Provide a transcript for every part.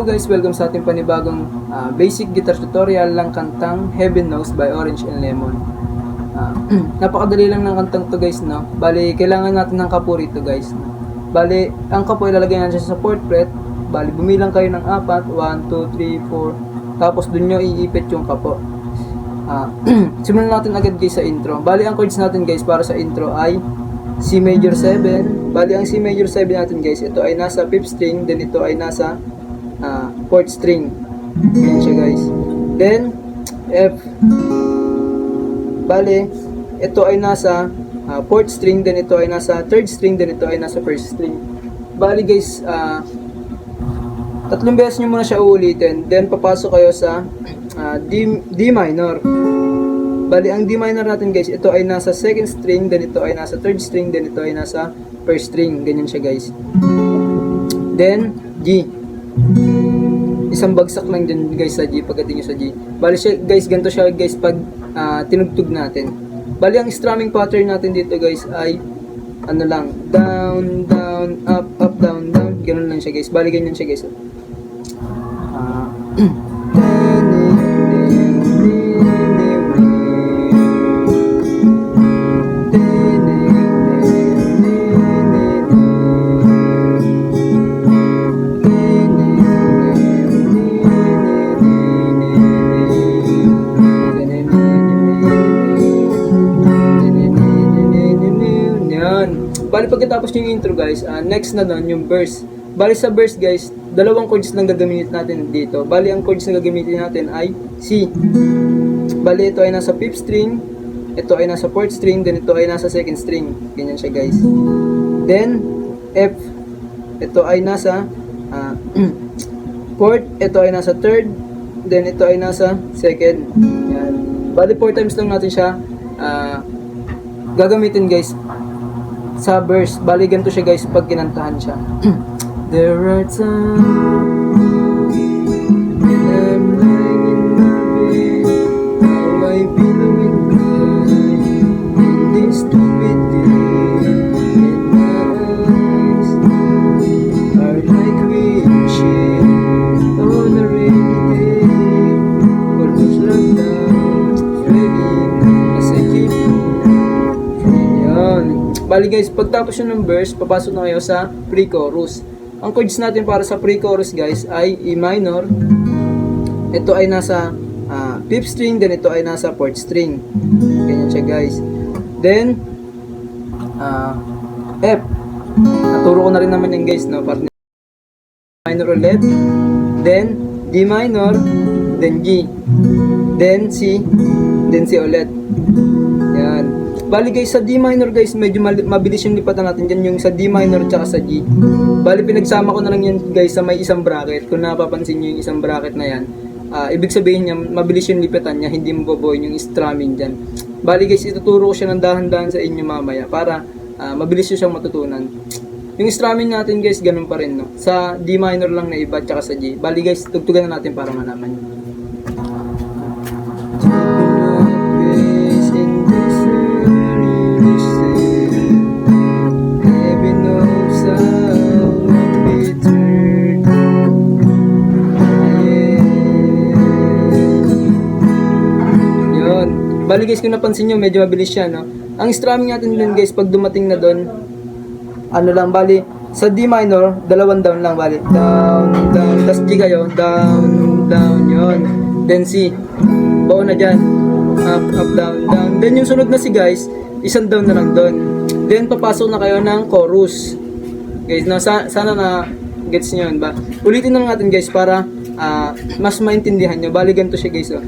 Hello guys, welcome sa ating panibagong basic guitar tutorial lang kantang Heaven Knows by Orange and Lemon. Napakadali lang ng kantang to guys, no? Bali, kailangan natin ng kapo rito guys. Bali, ang kapo ilalagay natin sa 4th fret. Bali, bumilang kayo ng 4, 1, 2, 3, 4. Tapos dun nyo iipit yung kapo. Simulan natin agad guys sa intro. Bali, ang chords natin guys para sa intro ay C major 7. Bali, ang C major 7 natin guys, ito ay nasa 5th string, then ito ay nasa 4th string. Yan siya guys. Then F. Bali, ito ay nasa 4th string, then ito ay nasa 3rd string, then ito ay nasa 1st string. Bali guys, tatlong beses nyo muna siya uulitin, then papasok kayo sa D minor. Bali, ang D minor natin guys, ito ay nasa 2nd string, then ito ay nasa 3rd string, then ito ay nasa 1st string. Ganyan siya guys. Then G. Isang bagsak lang dyan guys sa G pagdating nyo sa G. Bali siya guys, ganito siya guys pag tinugtog natin. Bali, ang strumming pattern natin dito guys ay ano lang, down, down, up, up, down, down. Ganun lang siya guys. Bali, ganyan siya guys. Bali, pagkatapos yung intro guys, next na doon yung verse. Bali sa verse guys, dalawang chords lang gagamitin natin dito. Bali, ang chords na gagamitin natin ay C. Bali, ito ay nasa 5th string, ito ay nasa 4th string, then ito ay nasa 2nd string. Ganyan siya guys. Then F, ito ay nasa 4th, ito ay nasa 3rd, then ito ay nasa 2nd. Yan. Bali, 4 times lang natin siya gagamitin guys sa verse. Bali, ganito siya guys pag kinantahan siya. There are times when I'm lying in my bed, how I pillow and cry in this stupid day, and my eyes are like windshield on a rainy day, almost like down, fading as I keep yan. Bali guys, pagtapos yun ng verse, papasok na kayo sa pre-chorus. Ang chords natin para sa pre-chorus guys ay E minor. Ito ay nasa 5th string, then ito ay nasa 4th string. Ganyan siya guys. Then F. Naturo ko na rin naman yung guys, no? Part minor ulit, then D minor, then G, then C ulit. Yan. Bali guys, sa D minor guys, medyo mabilis yung lipatan natin dyan, yung sa D minor tsaka sa G. Bali, pinagsama ko na lang yan guys sa may isang bracket. Kung napapansin nyo yung isang bracket na yan, ibig sabihin niya, mabilis yung lipatan niya, hindi maboboy yung strumming dyan. Bali guys, ituturo ko siya ng dahan-dahan sa inyo mamaya para mabilis nyo siyang matutunan. Yung strumming natin guys, ganun pa rin, no? Sa D minor lang na iba tsaka sa G. Bali guys, tugtugan na natin para malaman nyo. Bali guys, kung napansin nyo, medyo mabilis siya, no? Ang strumming natin dun guys, pag dumating na dun, ano lang, bali, sa D minor, dalawang down lang, bali. Down, down, tas G kayo, down, down, yun. Then C, bao na dyan, up, up, down, down. Then yung sunod na C guys, isang down na lang dun. Then papasok na kayo ng chorus. Guys, no, sana na gets nyo yun ba? Ulitin na natin guys para mas maintindihan nyo. Bali, ganito siya guys, oh.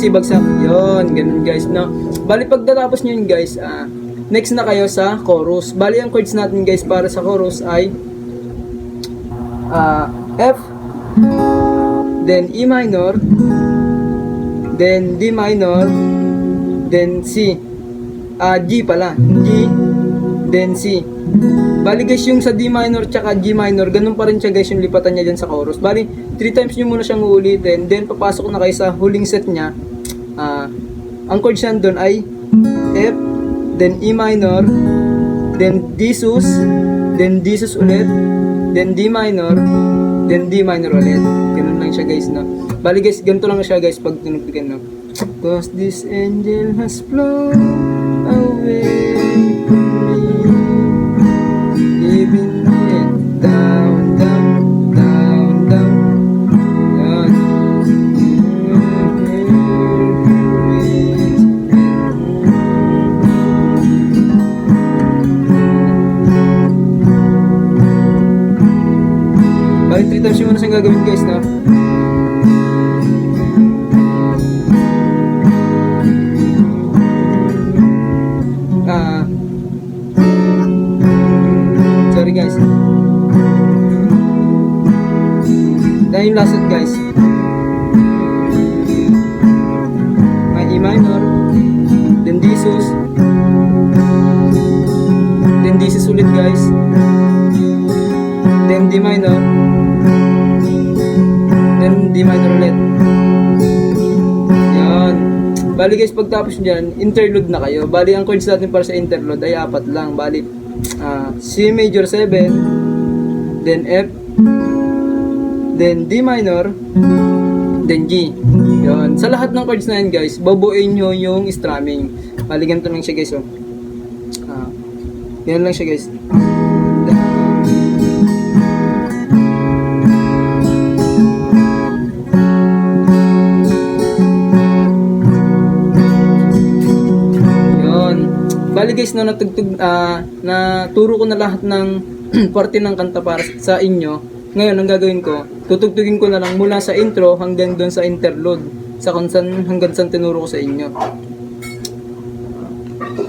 Si bagsak, yon, ganun guys, no? Bali, pagtatapos nyo yun guys, next na kayo sa chorus. Bali, ang chords natin guys para sa chorus ay F, then E minor, then D minor, then C, G pala, G, then C, Bali guys, yung sa D minor tsaka G minor, ganun pa rin siya guys yung lipatan niya dyan sa chorus. Bali, 3 times nyo muna siyang uulitin, then papasok na kayo sa huling set niya. Ang chords niyan doon ay F, then E minor, then D sus, then D sus ulit, then D minor, then D minor ulit. Ganun lang siya guys, no? Bali guys, ganito lang siya guys pag tinugtugan, no? Cause this angel has flown away from me, leaving me down, down, down, down. Yan. Bali, 3 times yung muna siyang gagawin guys, no? Sorry guys. Dahil yung last set guys. May E minor, then D sus, then D sus ulit guys, then D minor, then D minor ulit. Yan. Bali guys, pagtapos nyan, interlude na kayo. Bali ang chords natin para sa interlude ay 4 lang. Bali C major 7, then F, then D minor, then G. Yun. Sa lahat ng chords na yan guys, babuin nyo yung strumming. Bali ganito lang siya guys, oh. Yan lang siya guys. Bali guys, no, naturo ko na lahat ng parte ng kanta para sa inyo. Ngayon, ang gagawin ko, tutugtugin ko na lang mula sa intro hanggang doon sa interlude, sa kung saan, hanggang saan tinuro ko sa inyo.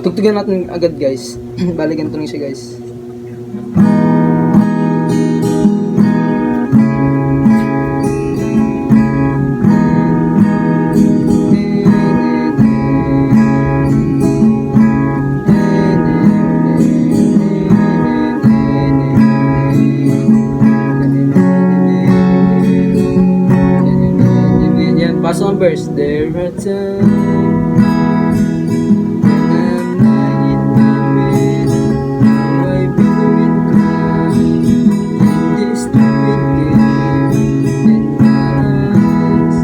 Tugtugan natin agad guys. Bali ganito lang siya guys. Pasok ang verse. There are times when I'm lying in my bed, how I believe in God, in this stupid game, and my eyes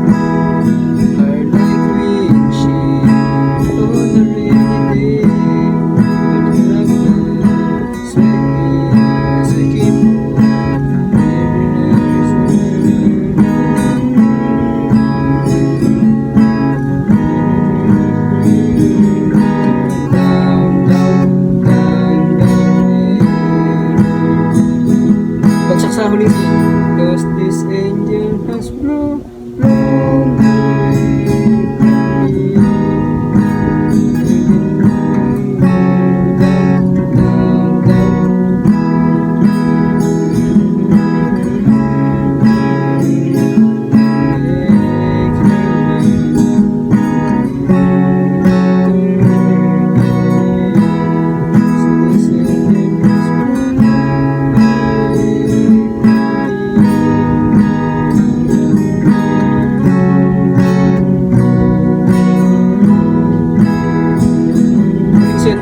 are like windshield on a rainy day, but you're not sweating as I keep sa huling scene. Cause this angel has flown away from me. Down, down, down.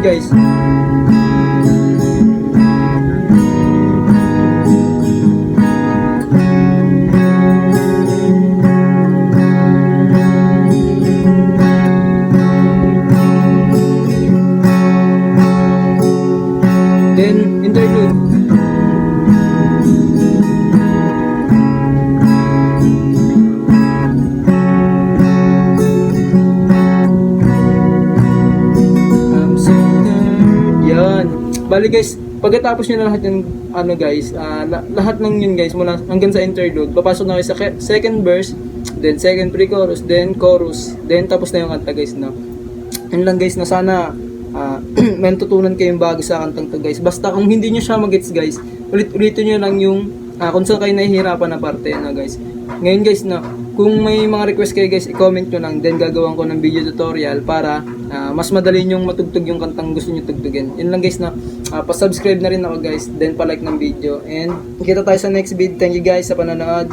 Guys, then interlude. Bali guys, pagkatapos nyo na lahat yung guys, lahat ng yun guys, mula hanggang sa interlude, papasok na kayo sa second verse, then second pre-chorus, then chorus, then tapos na yung kanta guys, no? Yun lang guys, na sana may tutunan kayong bago sa kantang to guys. Basta kung hindi nyo siya mag-gets guys, ulit-ulitin nyo lang yung kung saan kayo nahihirapan na parte, no guys. Ngayon guys, no, kung may mga request kayo guys, i-comment nyo lang, then gagawan ko ng video tutorial para mas madali nyong matugtog yung kantang gusto nyo tugtugin. Yun lang guys, no. Pa-subscribe na rin ako guys, then pa-like ng video, and kita tayo sa next video. Thank you guys sa panonood.